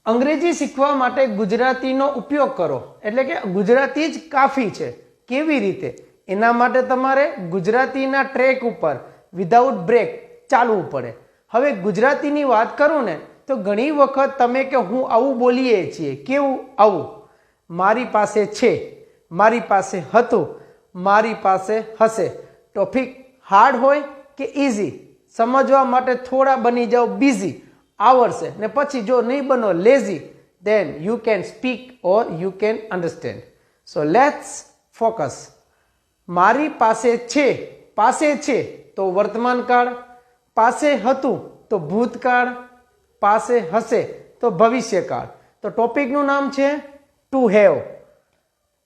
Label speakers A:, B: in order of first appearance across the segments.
A: અંગ્રેજી શીખવા માટે ગુજરાતીનો ઉપયોગ કરો, એટલે કે ગુજરાતી જ કાફી છે. કેવી રીતે? એના માટે તમારે ગુજરાતીના ટ્રેક ઉપર વિધાઉટ બ્રેક ચાલવું પડે. હવે ગુજરાતીની વાત કરું ને તો ઘણી વખત તમે કે હું આવું બોલીએ છીએ. કેવું આવું? મારી પાસે છે, મારી પાસે હતું, મારી પાસે હશે. ટોપિક હાર્ડ હોય કે ઇઝી, સમજવા માટે થોડા બની જાઓ બિઝી, આવડશે. ને પછી જો નહીં બનો lazy, then you can speak or you can understand. So let's focus. મારી પાસે છે તો વર્તમાન કાળ, પાસે હતું તો ભૂતકાળ, પાસે હશે તો ભવિષ્યકાળ. તો ટોપિકનું નામ છે ટુ હેવ.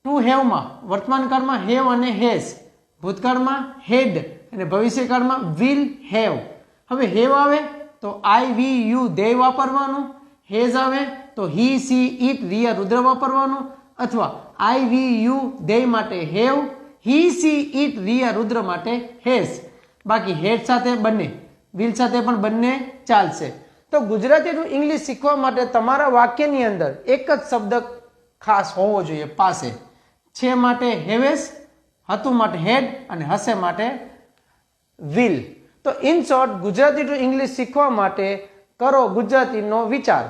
A: ટુ હેવમાં વર્તમાન કાળમાં હેવ અને હેઝ, ભૂતકાળમાં હેડ અને ભવિષ્યકાળમાં વિલ હેવ. હવે હેવ આવે તો આઈ વી યુ દે વાપરવાનું, હેઝ આવે તો he she it Riya Rudra વાપરવાનું, અથવા આઈ વી યુ દે માટે have, he she it Riya Rudra માટે હેઝ. બાકી હેડ સાથે બંને, વિલ સાથે પણ બંને ચાલશે. તો ગુજરાતીનું ઇંગ્લિશ શીખવા માટે તમારા વાક્યની અંદર એક જ શબ્દ ખાસ હોવો જોઈએ, પાસે. છે માટે હેવેસ, હતું માટે હેડ અને હશે માટે વિલ. તો in short Gujarati two English શીખવા માટે કરો ગુજરાતીનો વિચાર.